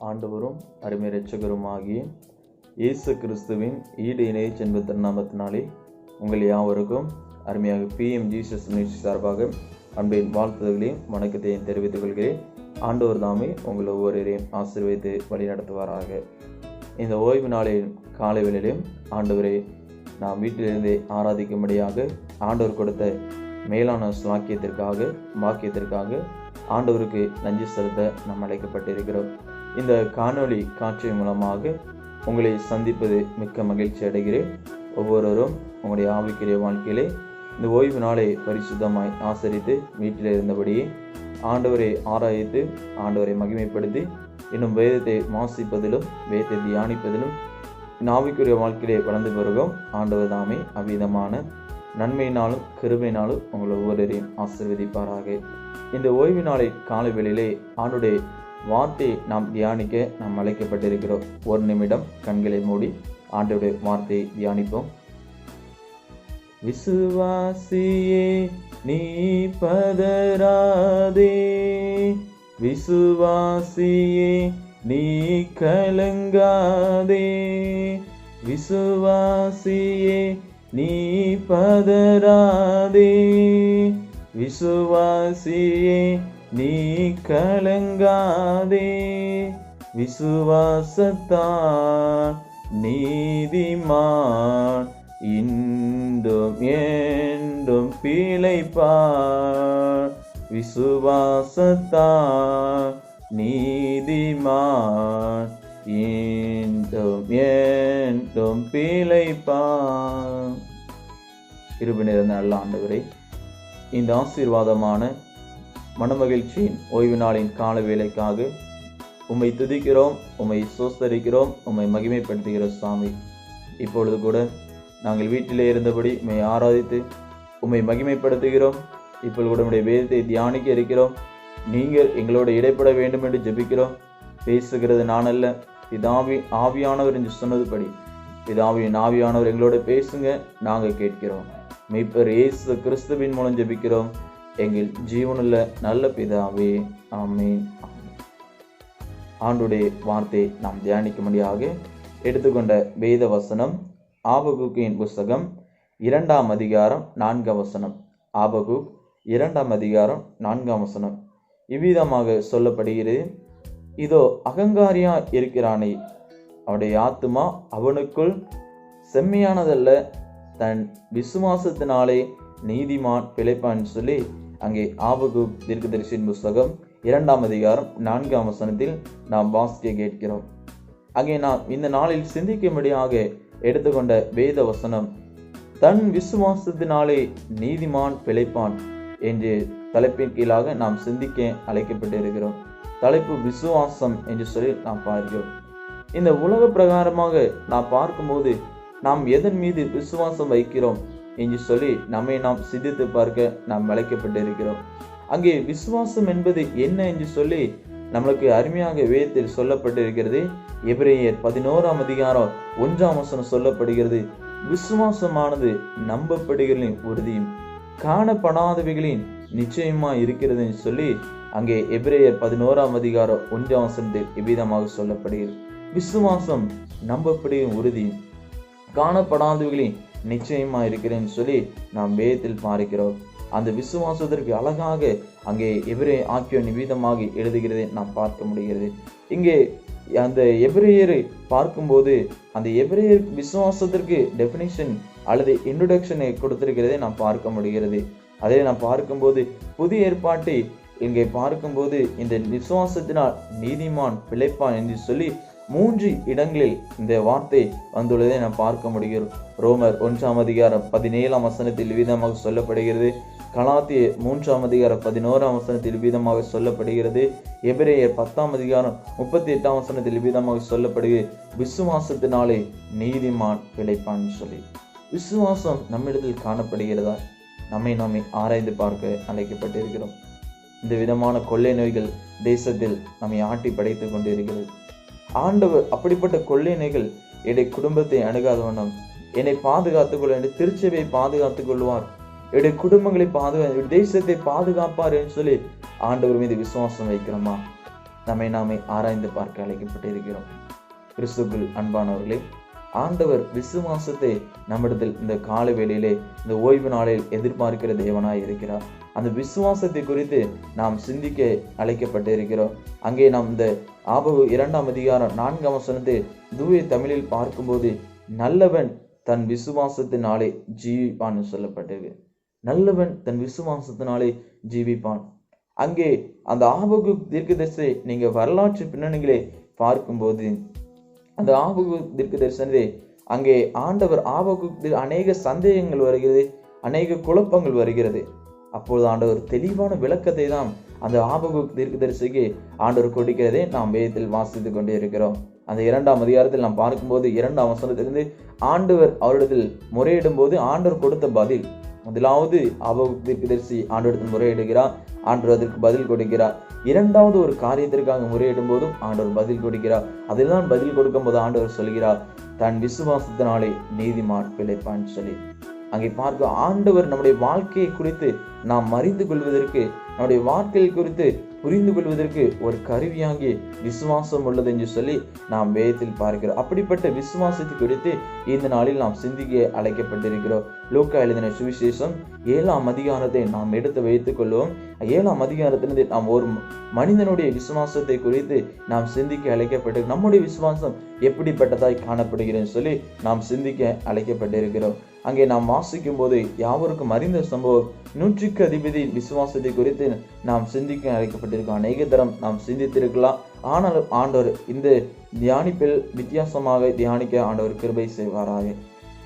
ஆண்டவரும் அருமை இரட்சகருமாகிய இயேசு கிறிஸ்துவின் ஈடு இணைய சென்பு திருநாமத்தினாலே உங்கள் யாவருக்கும் அருமையாக PM ஜீசஸ் மினிஸ்ட்ரி சார்பாக அன்பின் வாழ்த்துதல்களையும் வணக்கத்தையும் தெரிவித்துக் கொள்கிறேன். ஆண்டவர் தாமே உங்கள் ஒவ்வொருவரையும் ஆசீர்வதித்து வழிநடத்துவாராக. இந்த ஓய்வு நாளின் காலை வேளையிலும் ஆண்டவரை நாம் வீட்டிலிருந்தே ஆராதிக்கும்படியாக ஆண்டவர் கொடுத்த மேலான பாக்கியத்திற்காக ஆண்டவருக்கு நன்றி செலுத்த நாம் அழைக்கப்பட்டிருக்கிறோம். இந்த காணொளி காட்சி மூலமாக உங்களை சந்திப்பது மிக்க மகிழ்ச்சி அடைகிறேன். ஒவ்வொருவரும் உங்களுடைய ஆவிக்குரிய வாழ்க்கையிலே இந்த ஓய்வு நாளை பரிசுத்தமாய் ஆசரித்து வீட்டில் இருந்தபடியே ஆண்டவரை ஆராய்த்து ஆண்டவரை மகிமைப்படுத்தி இன்னும் வேதத்தை வாசிப்பதிலும் வேதத்தை தியானிப்பதிலும் ஆவிக்குரிய வாழ்க்கையிலே வளர்ந்து வருகிறோம். ஆண்டவர் தாமே அவ்விதமான நன்மையினாலும் கிருபையினாலும் உங்களை ஒவ்வொருவரையும் ஆசீர்வதிப்பாராக. இந்த ஓய்வு நாளை காலை வேளையிலே ஆண்டுடைய வார்த்தையை நாம் தியானிக்க நாம் அழைக்கப்பட்டிருக்கிறோம். ஒரு நிமிடம் கண்களை மூடி ஆண்டவருடைய வார்த்தையை தியானிப்போம். விசுவாசியே நீ பதறாதே, விசுவாசியே நீ கலங்காதே, விசுவாசியே நீ பதறாதே, விசுவாசியே நீ கலங்காதே, விசுவாசத்தான் நீதிமான் இன்றும் என்றும் பிழைப்பான், விசுவாசத்தான் நீதிமான் இன்றும் என்றும் பிழைப்பான். கிருபை நிறைந்த நல்ல ஆண்டவரே, இந்த ஆசீர்வாதமான மனமகிழ்ச்சியின் ஓய்வு நாளின் கால வேளைக்காக உம்மை துதிக்கிறோம், உம்மை சோஸ்தரிக்கிறோம், உம்மை மகிமைப்படுத்துகிறோம் சாமி. இப்பொழுது கூட நாங்கள் வீட்டிலே இருந்தபடி உம்மை ஆராதித்து உம்மை மகிமைப்படுத்துகிறோம். இப்பொழுது கூட உம்முடைய வேதத்தை தியானிக்க இருக்கிறோம். நீங்கள் எங்களோடு இடைப்பட வேண்டும் என்று ஜெபிக்கிறோம். பேசுகிறது நான் அல்ல, பிதாவின் ஆவியானவர் என்று சொன்னதுபடி பிதாவின் ஆவியானவர் எங்களோட பேசுங்க, நாங்கள் கேட்கிறோம். மீட்பர் இயேசு கிறிஸ்துவின் மூலம் ஜெபிக்கிறோம் எங்கள் ஜீவனுள்ள நல்ல பிதாவே, ஆமென். ஆண்டுடைய வார்த்தை நாம் தியானிக்கும்படியாக எடுத்துக்கொண்ட வேத வசனம் ஆபகுக்கின் புஸ்தகம் 2ஆம் அதிகாரம் 4ஆம் வசனம். ஆபகுக் 2ஆம் அதிகாரம் 4ஆம் வசனம் இவ்விதமாக சொல்லப்படுகிறது. இதோ அகங்காரியா இருக்கிறானே, அவனுடைய ஆத்துமா அவனுக்குள் செம்மையானதல்ல, தன் விசுவாசத்தினாலே நீதிமான் பிழைப்பான் சொல்லி அங்கே ஆபகுக் தீர்க்கதரிசியின் புஸ்தகம் 2ஆம் அதிகாரம் 4ஆம் வசனத்தில் நாம் வாசிக்க கேட்கிறோம். அங்கே நாம் இந்த நாளில் சிந்திக்கும்படியாக எடுத்துக்கொண்ட வேத வசனம் தன் விசுவாசத்தினாலே நீதிமான் பிழைப்பான் என்று தலைப்பின் கீழாக நாம் சிந்திக்க அழைக்கப்பட்டிருக்கிறோம். தலைப்பு விசுவாசம் என்று சொல்லி நாம் பார்க்கிறோம். இந்த உலக பிரகாரமாக நாம் பார்க்கும்போது நாம் எதன் மீது விசுவாசம் வைக்கிறோம் என்று சொல்லி நம்மை நாம் சிந்தித்து பார்க்க நாம் அழைக்கப்பட்டிருக்கிறோம். அங்கே விசுவாசம் என்பது என்ன என்று சொல்லி நம்மளுக்கு அருமையாக வேதத்தில் சொல்லப்பட்டிருக்கிறது. எபிரேயர் 11ஆம் அதிகாரம் 1ஆம் வசனம் சொல்லப்படுகிறது. விசுவாசமானது நம்பப்படுகளின் உறுதியும் காணப்படாதவைகளின் நிச்சயமா இருக்கிறது என்று சொல்லி அங்கே எபிரேயர் 11ஆம் அதிகாரம் 1ஆம் வசனத்தில் எவ்விதமாக சொல்லப்படுகிறது. விசுவாசம் நம்பப்படுகிற உறுதியும் காணப்படாதவைகளின் நிச்சயமா இருக்கிறேன்னு சொல்லி நாம் வேதத்தில் பார்க்கிறோம். அந்த விசுவாசத்திற்கு அழகாக அங்கே எபிரேய ஆக்கியோன் நிமிதமாக எழுதுகிறதை நாம் பார்க்க முடிகிறது. இங்கே அந்த எபிரேயரை பார்க்கும்போது அந்த எபிரேயர் விசுவாசத்திற்கு டெபினிஷன் அல்லது இன்ட்ரோடக்ஷனை கொடுத்திருக்கிறதை நாம் பார்க்க முடிகிறது. அதை நாம் பார்க்கும்போது புதிய ஏற்பாட்டை இங்கே பார்க்கும்போது இந்த விசுவாசத்தினால் நீதிமான் பிழைப்பான் என்று சொல்லி 3 இடங்களில் இந்த வார்த்தை வந்துள்ளதை நாம் பார்க்க முடிகிறது. ரோமர் 1ஆம் அதிகாரம் 17ஆம் வசனத்தில் விதமாக சொல்லப்படுகிறது. கலாத்திய 3ஆம் அதிகாரம் 11ஆம் வசனத்தில் விதமாக சொல்லப்படுகிறது. எபிரேயர் 10ஆம் அதிகாரம் 38ஆம் வசனத்தில் விதமாக சொல்லப்படுகிறது. விசுவாசத்தினாலே நீதிமான் பிழைப்பான் சொல்லி விசுவாசம் நம்மிடத்தில் காணப்படுகிறதா? நம்மை ஆராய்ந்து பார்க்க அழைக்கப்பட்டிருக்கிறோம். இந்த விதமான கொள்ளை நோய்கள் தேசத்தில் நம்மை ஆட்டி படைத்து கொண்டிருக்கிறது. ஆண்டவர் அப்படிப்பட்ட கொள்ளை நோய்கள் என்னுடைய குடும்பத்தை அணுகாத வண்ணம் என்னை பாதுகாத்துக் கொள்ள, என்னுடைய திருச்சபையை பாதுகாத்துக் கொள்வார், என்னுடைய குடும்பங்களை தேசத்தை பாதுகாப்பார் என்று சொல்லி ஆண்டவர் மீது விசுவாசம் வைக்கிறோமா? நம்மை நாமே ஆராய்ந்து பார்க்க அழைக்கப்பட்டிருக்கிறோம். கிறிஸ்துக்குள் அன்பானவர்களே, ஆண்டவர் விசுவாசத்தை நம்மிடத்தில் இந்த கால வேளையிலே, இந்த ஓய்வு நாளில் எதிர்பார்க்கிற தேவனாய் இருக்கிறார். அந்த விசுவாசத்தை குறித்து நாம் சிந்திக்க அழைக்கப்பட்டிருக்கிறோம். அங்கே நாம் இந்த ஆபகு 2ஆம் அதிகாரம் 4ஆம் வசனத்தை தூய தமிழில் பார்க்கும்போது, நல்லவன் தன் விசுவாசத்தினாலே ஜீவிப்பான் சொல்லப்பட்டிருக்கு. நல்லவன் தன் விசுவாசத்தினாலே ஜீவிப்பான். அங்கே அந்த ஆபகு தீர்க்கதரிசி நீங்க வரலாற்று பின்னணிகளை பார்க்கும்போது, அந்த ஆபகு தீர்க்கதரிசனத்தை அங்கே ஆண்டவர் ஆபகு அநேக சந்தேகங்கள் வருகிறது, அநேக குழப்பங்கள் வருகிறது. அப்பொழுது ஆண்டவர் தெளிவான விளக்கத்தை தான் அந்த ஆபகு தீர்க்கதரிசிக்கு ஆண்டவர் கொடுக்கிறதை நாம் வேதத்தில் வாசித்து கொண்டே இருக்கிறோம். அந்த 2ஆம் அதிகாரத்தில் நாம் பார்க்கும்போது 2ஆம் வசனத்திலிருந்து ஆண்டவர் அவரிடத்தில் முறையிடும் போது ஆண்டவர் கொடுத்த பதில், முதலாவது ஆபகு தீர்க்கதரிசி ஆண்டவரிடத்தில் முறையிடுகிறார், ஆண்டவர் அதற்கு பதில் கொடுக்கிறார். 2வது ஒரு காரியத்திற்காக முறையிடும் போதும் ஆண்டவர் பதில் கொடுக்கிறார். அதில்தான் பதில் கொடுக்கும் போது ஆண்டவர் சொல்கிறார், தன் விசுவாசத்தினாலே நீதிமான் பிழைப்பான் சொல்லி. அங்கே பார்க்க ஆண்டவர் நம்முடைய வாழ்க்கையை குறித்து நாம் அறிந்து கொள்வதற்கு, நம்முடைய வாழ்க்கையை குறித்து புரிந்து கொள்வதற்கு ஒரு கருவியாகி விசுவாசம் உள்ளது என்று சொல்லி நாம் வேதத்தில் பார்க்கிறோம். அப்படிப்பட்ட விசுவாசத்தை குறித்து இந்த நாளில் நாம் சிந்திக்க அழைக்கப்பட்டிருக்கிறோம். லூக்கா எழுதின சுவிசேஷம் 7ஆம் அதிகாரத்தை நாம் எடுத்து வைத்துக் கொள்வோம். 7ஆம் அதிகாரத்திலிருந்து நாம் ஒரு மனிதனுடைய விசுவாசத்தை குறித்து நாம் சிந்திக்க அழைக்கப்பட்டு, நம்முடைய விசுவாசம் எப்படிப்பட்டதாய் காணப்படுகிறது சொல்லி நாம் சிந்திக்க அழைக்கப்பட்டிருக்கிறோம். அங்கே நாம் வாசிக்கும் போது யாவருக்கும் அறிந்த சம்பவம், 100க்கு அதிபதி விசுவாசத்தை குறித்து நாம் சிந்திக்க அழைக்கப்பட்டிருக்கோம். அநேக தரம் நாம் சிந்தித்திருக்கலாம். ஆனாலும் ஆண்டவர் இந்த தியானிப்பில் வித்தியாசமாக தியானிக்க ஆண்டவர் கிருபை செய்வாராக.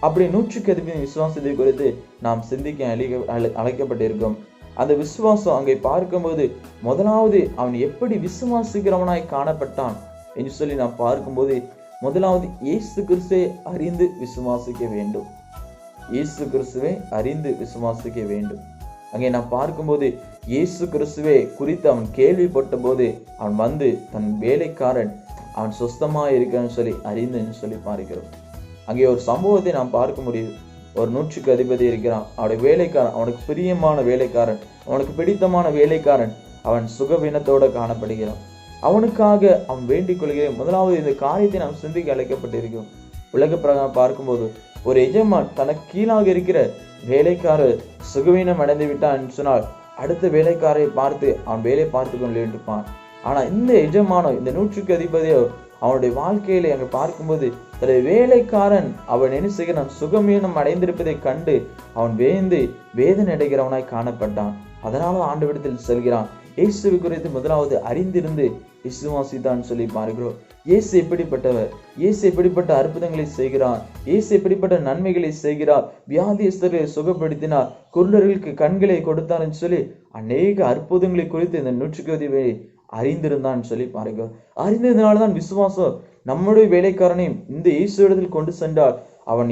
அப்படி 100க்கு அதிபதி விசுவாசத்தை குறித்து நாம் சிந்திக்க அழைக்கப்பட்டிருக்கோம். அந்த விசுவாசம் அங்கே பார்க்கும்போது, முதலாவது அவன் எப்படி விசுவாசிக்கிறவனாய் காணப்பட்டான் என்று சொல்லி நாம் பார்க்கும்போது, முதலாவது இயேசு கிறிஸ்துவை அறிந்து விசுவாசிக்க வேண்டும். இயேசு கிறிஸ்துவை அறிந்து விசுவாசிக்க வேண்டும். அங்கே நாம் பார்க்கும்போது, இயேசு கிறிஸ்துவை குறித்து அவன் கேள்விப்பட்ட போது அவன் வந்து தன் வேலைக்காரன் அவன் சொஸ்தமாக இருக்கான்னு சொல்லி அறிந்து சொல்லி பார்க்கிறோம். அங்கே ஒரு சம்பவத்தை நாம் பார்க்க முடியுது. ஒரு 100க்கு அதிபதி இருக்கிறான். அவனுடைய வேலைக்காரன், அவனுக்கு பிரியமான வேலைக்காரன், அவனுக்கு பிடித்தமான வேலைக்காரன் அவன் சுகவீனத்தோட காணப்படுகிறான். அவனுக்காக அவன் வேண்டிக் கொள்கிறேன். முதலாவது இந்த காரியத்தை நாம் சிந்திக்க அழைக்கப்பட்டிருக்கிறோம். உலக பிரகாரம் பார்க்கும்போது, ஒரு எஜமான் தனக்கு கீழாக இருக்கிற வேலைக்காரர் சுகவீனம் அடைந்து விட்டான் சொன்னால் அடுத்த வேலைக்காரை பார்த்து அவன் வேலை பார்த்து கொண்டு இருப்பான். ஆனா இந்த எஜமானோ, இந்த 100க்கு அதிபதியோ அவனுடைய வாழ்க்கையில அங்க பார்க்கும்போது, தன்னுடைய வேலைக்காரன் அவன் என்ன செய்கிறான், சுகவீனம் அடைந்திருப்பதை கண்டு அவன் வேதனை அடைகிறவனாய் காணப்பட்டான். அதனால ஆண்டவரிடத்தில் செல்கிறான். இயேசுவை குறித்து முதலாவது அறிந்திருந்து விசுவாசித்தான் சொல்லி பார்க்கிறோம். இயேசு எப்படிப்பட்டவர், இயேசு எப்படிப்பட்ட அற்புதங்களை செய்கிறார், இயேசு எப்படிப்பட்ட நன்மைகளை செய்கிறார், வியாதியஸ்தரை சுகப்படுத்தினார், குருடர்களுக்கு கண்களை கொடுத்தார் என்று சொல்லி அநேக அற்புதங்களை குறித்து இந்த 100க்கு அதிபதி அறிந்திருந்தான் சொல்லி பார்க்கிறோம். அறிந்ததுனால்தான் விசுவாசம் நம்முடைய வேலைக்காரனையும் இந்த இயேசு இடத்தில் கொண்டு சென்றால் அவன்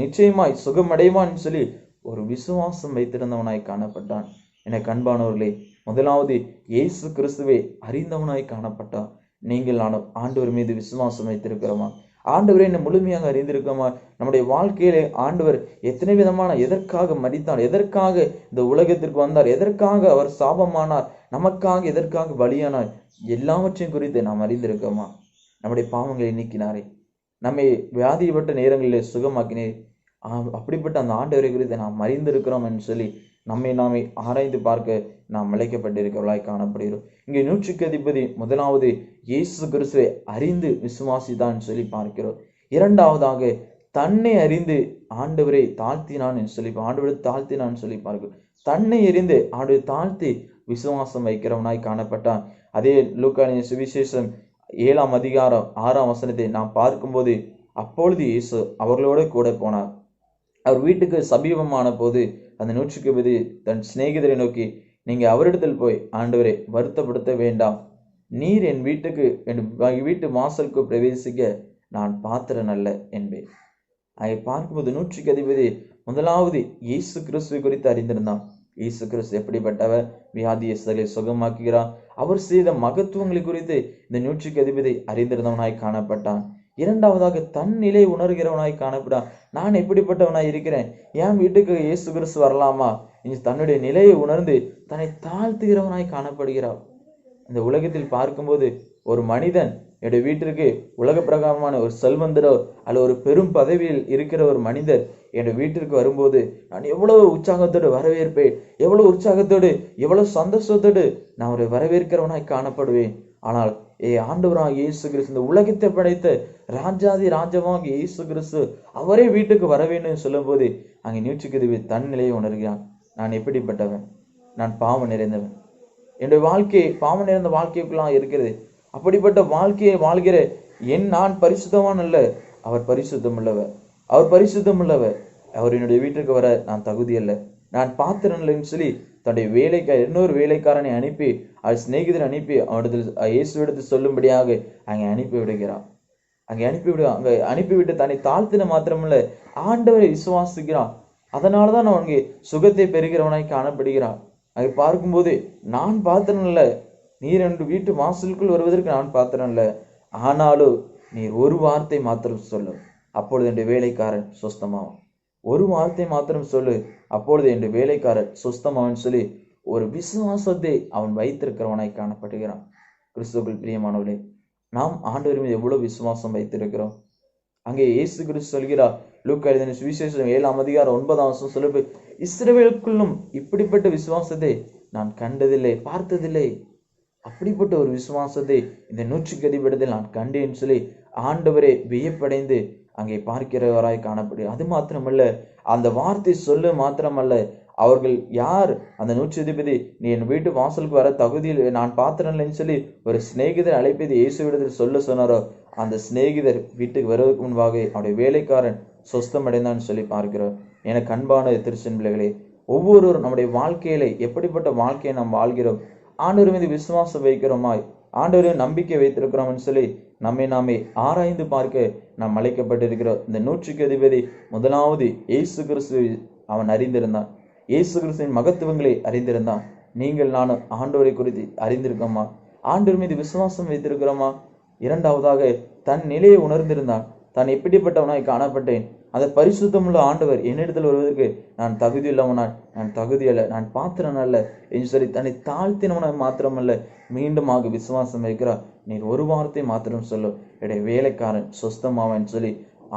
நிச்சயமாய் சுகமடைவான் சொல்லி ஒரு விசுவாசம் வைத்திருந்தவனாய் காணப்பட்டான். எனக்கு அன்பானவர்களே, முதலாவது இயேசு கிறிஸ்துவை அறிந்தவனாய் காணப்பட்டான். நீங்கள் நானும் ஆண்டவர் மீது விசுவாசம் வைத்திருக்கிறோமா? ஆண்டவரை என்ன முழுமையாக அறிந்திருக்கிறோமா? நம்முடைய வாழ்க்கையிலே ஆண்டவர் எத்தனை விதமான, எதற்காக மரித்தார், எதற்காக இந்த உலகத்திற்கு வந்தார், எதற்காக அவர் சாபமானார், நமக்காக எதற்காக பலியானார், எல்லாவற்றையும் குறித்து நாம் அறிந்திருக்கிறோமா? நம்முடைய பாவங்களை நீக்கினாரே, நம்மை வியாதிப்பட்ட நேரங்களிலே சுகமாக்கினே, அப்படிப்பட்ட அந்த ஆண்டவரை குறித்து நாம் அறிந்திருக்கிறோம் என்று சொல்லி நம்மை நாமே ஆராய்ந்து பார்க்க நாம் அழைக்கப்பட்டிருக்கிறவர்களாய் காணப்படுகிறோம். இங்கே 100க்கு அதிபதி முதலாவது இயேசு கிறிஸ்துவை அறிந்து விசுவாசித்தான் சொல்லி பார்க்கிறோம். இரண்டாவதாக தன்னை அறிந்து ஆண்டவரை தாழ்த்தினான் என்று சொல்லி, ஆண்டவரை தாழ்த்தினான் சொல்லி பார்க்கிறோம். தன்னை அறிந்து ஆண்டவரை தாழ்த்தி விசுவாசம் வைக்கிறவனாய் காணப்பட்டான். அதே லூக்கா சுவிசேஷம் 7ஆம் அதிகாரம் 6ஆம் வசனத்தை நாம் பார்க்கும்போது, அப்பொழுது இயேசு அவர்களோடு கூட போனார். அவர் வீட்டுக்கு சமீபமான போது அந்த 100க்கு அதிபதி தன் சிநேகிதரை நோக்கி, நீங்க அவரிடத்தில் போய், ஆண்டவரை வருத்தப்படுத்த வேண்டாம், நீர் என் வீட்டு வாசலுக்கு பிரவேசிக்க நான் பாத்திரன் அல்ல என்பேன். அதை பார்க்கும்போது 100க்கு அதிபதி முதலாவது இயேசு கிறிஸ்துவை குறித்து அறிந்திருந்தான். இயேசு கிறிஸ்து எப்படிப்பட்டவர், வியாதியஸ்தரை சுகமாக்குகிறார், அவர் செய்த மகத்துவங்களை குறித்து இந்த 100க்கு அதிபதி அறிந்திருந்தவனாய் காணப்பட்டான். இரண்டாவதாக தன் நிலை உணர்கிறவனாய் காணப்படான். நான் எப்படிப்பட்டவனாய் இருக்கிறேன், என் வீட்டுக்கு இயேசு கிறிஸ்து வரலாமா என்று தன்னுடைய நிலையை உணர்ந்து தன்னை தாழ்த்துகிறவனாய் காணப்படுகிறார். இந்த உலகத்தில் பார்க்கும்போது ஒரு மனிதன் என்னுடைய வீட்டிற்கு உலக பிரகாரமான ஒரு செல்வந்தரோ அல்ல ஒரு பெரும் பதவியில் இருக்கிற ஒரு மனிதர் என்னுடைய வீட்டிற்கு வரும்போது நான் எவ்வளவு உற்சாகத்தோடு வரவேற்பேன், எவ்வளவு உற்சாகத்தோடு எவ்வளவு சந்தோஷத்தோடு நான் அவரை வரவேற்கிறவனாய் காணப்படுவேன். ஆனால் ஆண்டவராக இயேசு கிறிஸ்து, இந்த உலகத்தை படைத்த ராஜாதி ராஜாவாக இயேசு கிறிஸ்து அவரே வீட்டுக்கு வர வேண்டும் சொல்லும் போது அங்கே நூற்றுக்கு தன் நிலையை உணர்கிறான். நான் எப்படிப்பட்டவன், நான் பாவம் நிறைந்தவன், என்னுடைய வாழ்க்கை பாவம் நிறைந்த வாழ்க்கைக்குள்ளாக இருக்கிறது. அப்படிப்பட்ட வாழ்க்கையை வாழ்கிற நான் பரிசுத்தவான் அல்ல, அவர் பரிசுத்தம் உள்ளவர், அவர் பரிசுத்தம் உள்ளவர். அவர் என்னுடைய வீட்டுக்கு வர நான் தகுதி அல்ல, நான் பாத்திரம் இல்லைன்னு சொல்லி தன்னுடைய இன்னொரு வேலைக்காரனை அனுப்பி, அவர் சிநேகிதரை அனுப்பி அவனிடத்தில் இயேசுவிடத்து சொல்லும்படியாக அங்கே அனுப்பி விடுகிறான். அங்கே அனுப்பிவிட்டு தன்னை தாழ்த்தின மாத்திரமல்ல, ஆண்டவரை விசுவாசிக்கிறான். அதனாலதான் அவன் அங்கே சுகத்தை பெறுகிறவனாய் காணப்படுகிறான். அங்கே பார்க்கும்போது நான் பாத்திரம் இல்லை, நீர் என்று வீட்டு வாசலுக்குள் வருவதற்கு நான் பாத்திரம் இல்லை, ஆனாலும் நீர் ஒரு வார்த்தை மாத்திரம் சொல்லு, அப்பொழுது என்னுடைய வேலைக்காரன் சொஸ்தமாவான். ஒரு வார்த்தை மாத்திரம் சொல்லு, அப்பொழுது என்னுடைய வேலைக்காரன் சொஸ்தமாவன் சொல்லி ஒரு விசுவாசத்தை அவன் வைத்திருக்கிறவனாய் காணப்படுகிறான். கிறிஸ்துவுக்குள் பிரியமானவர்களே, நாம் ஆண்டவர் மீது எவ்வளவு விசுவாசம் வைத்திருக்கிறோம். அங்கே இயேசு கிறிஸ்து சொல்கிறார், லூக்கா எழுதின சுவிசேஷம் 7:9 சொல்லு, இஸ்ரவேலுக்குள்ளும் இப்படிப்பட்ட விசுவாசத்தை நான் கண்டதில்லை, பார்த்ததில்லை. அப்படிப்பட்ட ஒரு விசுவாசத்தை இந்த 100க்கு அதிபதியில் நான் கண்டேன்னு சொல்லி ஆண்டவரே வியப்படைந்து அங்கே பார்க்கிறவராய் காணப்படுகிறது. அது மாத்திரமல்ல, அந்த வார்த்தை சொல்லு மாத்திரமல்ல, அவர்கள் யார் அந்த 100 அதிபதி நீ என் வீட்டு வாசலுக்கு வர தகுதியில் நான் பாத்திரம் இல்லைன்னு சொல்லி ஒரு சிநேகிதர் அழைப்பது இயேசுவிடத்தில் சொன்னாரோ, அந்த சிநேகிதர் வீட்டுக்கு வருவதற்கு முன்பாக அவருடைய வேலைக்காரன் சொஸ்தம் அடைந்தான்னு சொல்லி பார்க்கிறோம். எனக்கு அன்பான திருச்சென் பிள்ளைகளே, ஒவ்வொருவரும் நம்முடைய வாழ்க்கையில எப்படிப்பட்ட வாழ்க்கையை நாம் வாழ்கிறோம், ஆண்டவர் மீது விசுவாசம் வைக்கிறோமாய், ஆண்டவரையும் நம்பிக்கை வைத்திருக்கிறோம்னு சொல்லி நம்மை நாமே ஆராய்ந்து பார்க்க நாம் அழைக்கப்பட்டிருக்கிறோம். இந்த 100க்கு அதிபதி முதலாவது இயேசு கிறிஸ்து அவன் அறிந்திருந்தான், இயேசு கிறிஸ்துவின் மகத்துவங்களை அறிந்திருந்தான். நீங்கள் நானும் ஆண்டவரை குறித்து அறிந்திருக்கோமா, ஆண்டவர் மீது விசுவாசம் வைத்திருக்கிறோமா? இரண்டாவதாக தன் நிலையை உணர்ந்திருந்தான், தான் எப்படிப்பட்டவனாய் காணப்பட்டேன், அந்த பரிசுத்தமுள்ள ஆண்டவர் என்னிடத்தில் வருவதற்கு நான் தகுதி இல்லாமனால், நான் தகுதி அல்ல, நான் பாத்திரம் அல்ல என்று சொல்லி தன்னை தாழ்த்தினவனாய் மாத்திரமல்ல, மீண்டுமாக விசுவாசம் வைக்கிறார். நீர் ஒரு வார்த்தை மாத்திரம் சொல்லு, என்னுடைய வேலைக்காரன் சொஸ்தமாவன் சொல்லி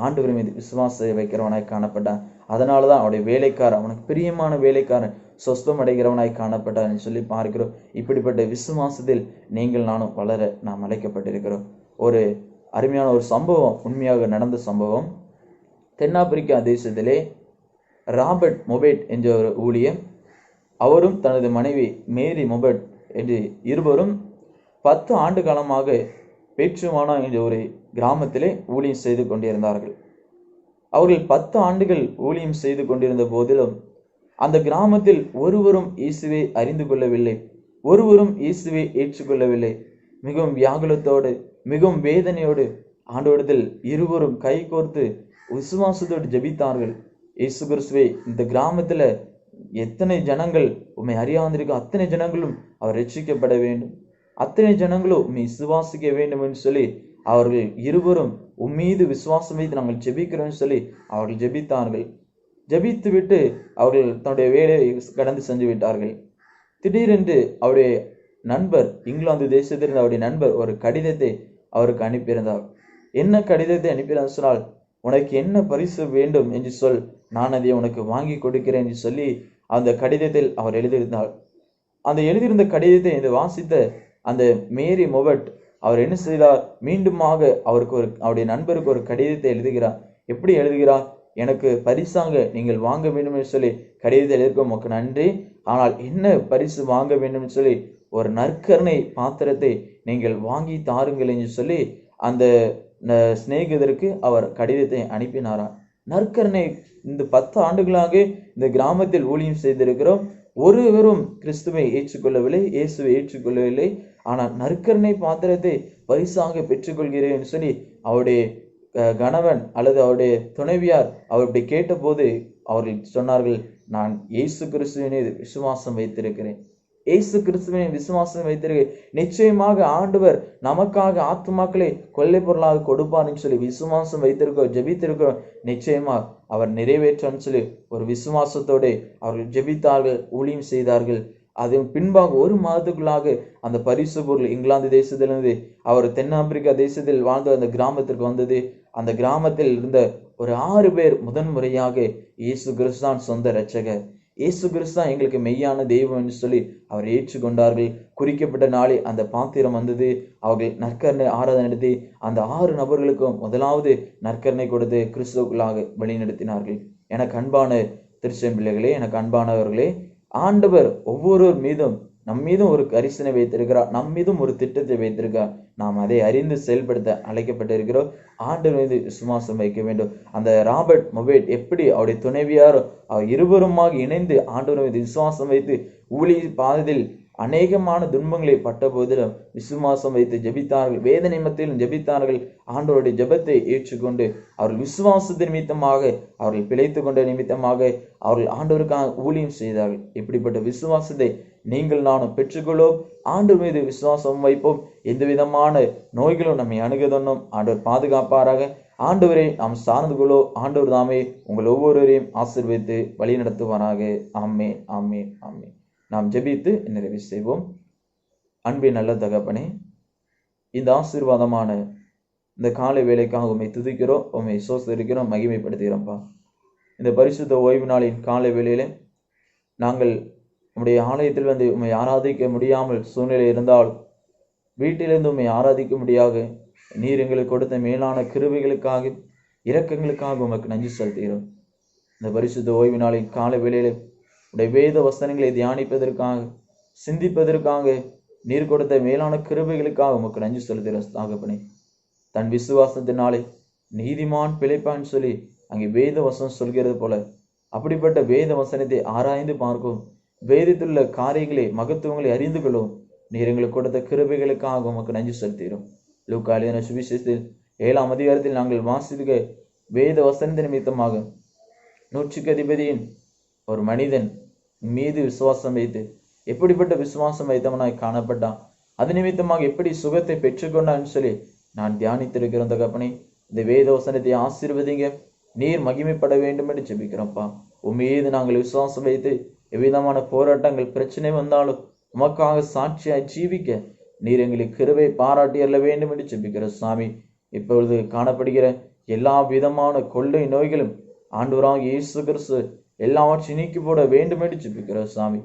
ஆண்டவர் மீது விசுவாசத்தை வைக்கிறவனாய் காணப்பட்டான். அதனாலதான் அவனுடைய வேலைக்காரன், அவனுக்கு பிரியமான வேலைக்காரன் சொஸ்தம் அடைகிறவனாய் காணப்பட்டான் சொல்லி பார்க்கிறோம். இப்படிப்பட்ட விசுவாசத்தில் நீங்கள் நானும் வளர நாம் அழைக்கப்பட்டிருக்கிறோம். ஒரு அருமையான ஒரு சம்பவம், உண்மையாக நடந்த சம்பவம். தென்னாப்பிரிக்கா தேசத்திலே ராபர்ட் மொபெட் என்ற ஒரு ஊழியர், அவரும் தனது மனைவி மேரி மொபெட் என்று இருவரும் 10 ஆண்டு காலமாக பேச்சுவானா என்ற ஒரு கிராமத்திலே ஊழியம் செய்து கொண்டிருந்தார்கள். அவர்கள் 10 ஆண்டுகள் ஊழியம் செய்து கொண்டிருந்த போதிலும் அந்த கிராமத்தில் ஒருவரும் இயேசுவை அறிந்து கொள்ளவில்லை, ஒருவரும் இயேசுவை ஏற்றுக்கொள்ளவில்லை. மிகவும் வியாகுலத்தோடு மிகவும் வேதனையோடு ஆண்டவரிடத்தில் இருவரும் கை கோர்த்து விசுவாசத்தோடு ஜெபித்தார்கள். இயேசு கிறிஸ்துவே, இந்த கிராமத்துல எத்தனை ஜனங்கள் உம்மை அறியாதிருக்க அத்தனை ஜனங்களும் அவர் ரட்சிக்கப்பட வேண்டும், அத்தனை ஜனங்களும் உம்மை விசுவாசிக்க வேண்டும் என்று சொல்லி அவர்கள் இருவரும் உம்மீது விசுவாசம் வைத்து நாங்கள் ஜெபிக்கிறோம் சொல்லி அவர்கள் ஜெபித்தார்கள். ஜெபித்து விட்டு அவர்கள் தன்னுடைய வேலையை கடந்து சென்று விட்டார்கள். திடீரென்று அவருடைய நண்பர், இங்கிலாந்து தேசத்திலிருந்து அவருடைய நண்பர் ஒரு கடிதத்தை அவருக்கு அனுப்பியிருந்தார். என்ன கடிதத்தை அனுப்பினார் சொன்னால், உனக்கு என்ன பரிசு வேண்டும் என்று சொல், நான் அதை உனக்கு வாங்கி கொடுக்கிறேன் என்று சொல்லி அந்த கடிதத்தில் அவர் எழுதியிருந்தார். அந்த எழுதியிருந்த கடிதத்தை இந்த வாசித்த அந்த மேரி மொபெட் அவர் என்ன செய்தார், மீண்டுமாக அவருடைய நண்பருக்கு ஒரு கடிதத்தை எழுதுகிறார். எப்படி எழுதுகிறார், எனக்கு பரிசாக நீங்கள் வாங்க வேண்டும் என்று சொல்லி கடிதத்தை எழுதியிருக்க உமக்கு நன்றி, ஆனால் என்ன பரிசு வாங்க வேண்டும் என்று சொல்லி ஒரு நற்கருணை பாத்திரத்தை நீங்கள் வாங்கி தாருங்கள் என்று சொல்லி அந்த சிநேகிதருக்கு அவர் கடிதத்தை அனுப்பினாராம். நற்கருணை, இந்த 10 ஆண்டுகளாக இந்த கிராமத்தில் ஊழியம் செய்திருக்கிறோம், ஒருவரும் கிறிஸ்துவை ஏற்றுக்கொள்ளவில்லை, இயேசுவை ஏற்றுக்கொள்ளவில்லை, ஆனால் நற்கருணை பாத்திரத்தை பரிசாக பெற்றுக்கொள்கிறேன் சொல்லி அவருடைய கணவன் அல்லது அவருடைய துணைவியார் அவருடைய கேட்டபோது அவர்கள் சொன்னார்கள், நான் இயேசு கிறிஸ்துவினை விசுவாசம் வைத்திருக்கிறேன், இயேசு கிறிஸ்துவினை விசுவாசம் வைத்திருக்கிறேன், நிச்சயமாக ஆண்டவர் நமக்காக ஆத்துமாக்களை கொள்ளை பொருளாக கொடுப்பார்னு சொல்லி விசுவாசம் வைத்திருக்கிறோம், ஜெபித்திருக்கிறோம், நிச்சயமா அவர் நிறைவேற்றான்னு சொல்லி ஒரு விசுவாசத்தோடு அவர்கள் ஜெபித்தார்கள், ஊழியம் செய்தார்கள். அது பின்பாக 1 மாதத்துக்குள்ளாக அந்த பரிசு பொருள் இங்கிலாந்து தேசத்திலிருந்து அவர் தென்னாப்பிரிக்கா தேசத்தில் வாழ்ந்த அந்த கிராமத்திற்கு வந்தது. அந்த கிராமத்தில் இருந்த ஒரு 6 பேர் முதன்முறையாக இயேசு கிறிஸ்து தான் சொந்த இரட்சகர், இயேசு கிறிஸ்து தான் எங்களுக்கு மெய்யான தெய்வம் என்று சொல்லி அவர் ஏற்றுக்கொண்டார்கள். குறிக்கப்பட்ட நாளில் அந்த பாத்திரம் வந்தது. அவர்கள் நற்கருணை ஆராதனை நடத்தி அந்த 6 நபர்களுக்கும் முதலாவது நற்கருணை கொடுத்து கிறிஸ்துவுக்குள்ளாக வழிநடத்தினார்கள். எனக்கு அன்பான திருச்செம்பிள்ளைகளே, எனக்கு அன்பானவர்களே, ஆண்டவர் ஒவ்வொருவர் மீதும் நம் மீதும் ஒரு கரிசனை வைத்திருக்கிறார், நம் மீதும் ஒரு திட்டத்தை வைத்திருக்கிறார். நாம் அதை அறிந்து செயல்படுத்த அழைக்கப்பட்டிருக்கிறோம். ஆண்டவர் மீது விசுவாசம் வைக்க வேண்டும். அந்த ராபர்ட் மொபேட் எப்படி அவருடைய துணைவியாரோ அவர் இருவருமாக இணைந்து ஆண்டவர் மீது விசுவாசம் வைத்து ஊழிய பாதையில் அநேகமான துன்பங்களை பட்ட போதிலும் விசுவாசம் வைத்து ஜெபித்தார்கள், வேதனை மத்தியிலும் ஜெபித்தார்கள். ஆண்டவருடைய ஜெபத்தை ஏற்றுக்கொண்டு அவர்கள் விசுவாசத்தின் நிமித்தமாக அவர்கள் பிழைத்து கொண்ட நிமித்தமாக அவர்கள் ஆண்டவருக்காக ஊழியம் செய்தார்கள். இப்படிப்பட்ட விசுவாசத்தை நீங்கள் நானும் பெற்றுக்கொள்வோம். ஆண்டவர் மீது விசுவாசம் வைப்போம். எந்த விதமான நோய்களும் நம்மை அணுகுதொன்னும் ஆண்டவர் பாதுகாப்பாராக. ஆண்டவரை நாம் சார்ந்து கொள்ளோ. ஆண்டவர் தாமே உங்கள் ஒவ்வொருவரையும் ஆசீர்வதித்து வழி நடத்துவாராக. ஆமென், ஆமென், ஆமென். நாம் ஜெபித்து நிறைவு செய்வோம். அன்பின் நல்ல தகப்பனே, இந்த ஆசீர்வாதமான இந்த காலை வேலைக்காக உம்மை துதிக்கிறோம், உம்மை சோஸ்தரிக்கிறோம், மகிமைப்படுத்துகிறோம்ப்பா. இந்த பரிசுத்த ஓய்வு நாளின் காலை வேளையிலே நாங்கள் உம்முடைய ஆலயத்தில் வந்து உம்மை ஆராதிக்க முடியாமல் சூழ்நிலை இருந்தால், வீட்டிலிருந்து உம்மை ஆராதிக்க முடியாது நீர் எங்களுக்கு கொடுத்த மேலான கிருபைகளுக்காக இரக்கங்களுக்காக உமக்கு நன்றி செலுத்துகிறோம். இந்த பரிசுத்த ஓய்வு நாளின் காலை வேளையிலே உடைய வேத வசனங்களை தியானிப்பதற்காக சிந்திப்பதற்காக நீர் கொடுத்த மேலான கிருபைகளுக்காக உமக்கு நன்றி செலுத்துகிற தகப்பனே. தன் விசுவாசத்தினாலே நீதிமான் பிழைப்பான்னு சொல்லி அங்கே வேத வசனம் சொல்கிறது போல அப்படிப்பட்ட வேத வசனத்தை ஆராய்ந்து பார்க்கும், வேதத்திலுள்ள காரியங்களை மகத்துவங்களை அறிந்து கொள்ளும் நீர் எங்களுக்கு கொடுத்த கிருபைகளுக்காக உமக்கு நன்றி செலுத்துகிறோம். லூக்கா எழுதின சுவிசேஷத்தில் 7ஆம் அதிகாரத்தில் நாங்கள் வாசிக்க வேத வசனத்தின் நிமித்தமாக 100க்கு அதிபதியின் ஒரு மனிதன் மீது விசுவாசம் வைத்து எப்படிப்பட்ட விசுவாசம் வைத்தவனாய் காணப்பட்டான், அது நிமித்தமாக எப்படி சுகத்தை பெற்றுக்கொண்டான்னு சொல்லி நான் தியானித்திருக்கிறோம். தகப்பனே, இந்த வேத வசனத்தை ஆசீர்வதிங்க, நீர் மகிமைப்பட வேண்டும் என்று ஜெபிக்கிறோம்ப்பா. உம்மீது நாங்கள் விசுவாசம் வைத்து எவ்விதமான போராட்டங்கள் பிரச்சனை வந்தாலும் உமக்காக சாட்சியாய் ஜீவிக்க நீர் எங்களுக்கு கிருபை பாராட்டி அருள வேண்டும் என்று ஜெபிக்கிறோம். சாமி, இப்பொழுது காணப்படுகிற எல்லா விதமான கொள்ளை நோய்களும் ஆண்டவராகிய இயேசு கிறிஸ்து எல்லாவற்றையும் நீக்கி போட வேண்டும் என்று ஜெபிக்கிறோம். சாமி,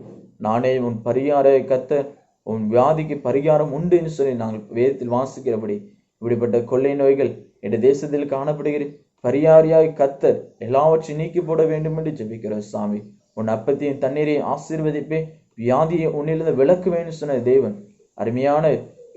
நானே உன் பரிகார கர்த்தர், உன் வியாதிக்கு பரிகாரம் உண்டு என்று சொல்லி நாங்கள் வேதத்தில் வாசிக்கிறபடி இப்படிப்பட்ட கொள்ளை நோய்கள் என்ற தேசத்தில் காணப்படுகிற பரிகாரியாய் கர்த்தர் எல்லாவற்றையும் நீக்கி போட வேண்டும் என்று ஜெபிக்கிறோம். சாமி, உன் அப்பத்தையும் தண்ணீரையும் ஆசீர்வதிப்பே, வியாதியை உன்னிலிருந்து விலக்கு வேண்டும் சொன்ன தேவன். அருமையான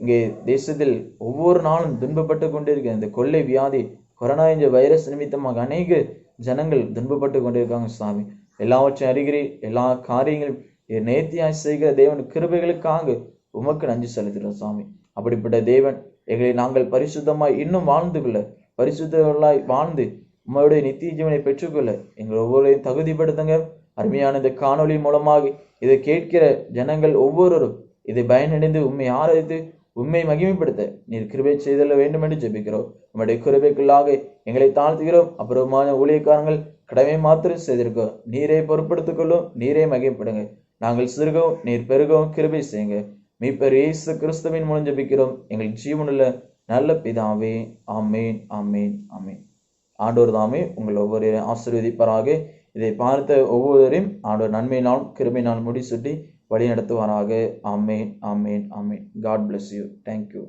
இங்கே தேசத்தில் ஒவ்வொரு நாளும் துன்பப்பட்டு கொண்டிருக்க இந்த கொள்ளை வியாதி கொரோனா என்ற வைரஸ் நிமித்தமாக அநேக ஜனங்கள் துன்பப்பட்டு கொண்டிருக்காங்க. சாமி, எல்லாவற்றையும் அறிகிறீர், எல்லா காரியங்களும் நேர்த்தியாய் செய்கிற தேவன் கிருபைகளுக்காக உமக்கு நன்றி செலுத்துகிறோம். சாமி, அப்படிப்பட்ட தேவன் எங்களை நாங்கள் பரிசுத்தமாய் இன்னும் வாழ்ந்து கொள்ள, பரிசுத்தர்களாய் வாழ்ந்து உம்முடைய நித்திய ஜீவனை பெற்றுக்கொள்ள எங்கள் ஒவ்வொருவரையும் தகுதிப்படுத்துங்க. அருமையான இந்த காணொலி மூலமாக இதை கேட்கிற ஜனங்கள் ஒவ்வொருவரும் இதை பயனடைந்து உண்மை ஆராய்ந்து உண்மை மகிமைப்படுத்த நீர் கிருபை செய்தல்ல வேண்டும் என்று ஜெபிக்கிறோம். நம்முடைய கிருபைக்குள்ளாக எங்களை தாழ்த்துகிறோம். அப்புறமான ஊழியக்காரங்கள் கடமை மாத்திரம் செய்திருக்கோம். நீரை பொறுப்படுத்திக் கொள்ளும், நீரை மகிமைப்படுங்க. நாங்கள் சிறுகவும் நீர் பெருகவும் கிருபை செய்யுங்க. மீட்பர் இயேசு கிறிஸ்துவின் மூலம் ஜெபிக்கிறோம் எங்கள் ஜீவனுள்ள நல்ல பிதாவே. ஆமேன், ஆமேன், ஆமேன். ஆண்டவர் தாமே உங்கள் ஒவ்வொருவரையும் ஆசீர்வதிப்பாராக. இதை பார்த்த ஒவ்வொருவரையும் ஆண்டவர் நன்மையினால் கிருபையினால் முடிசூட்டி வழி நடத்துவாராக. ஆமேன், ஆமேன், ஆமேன். God bless you. Thank you.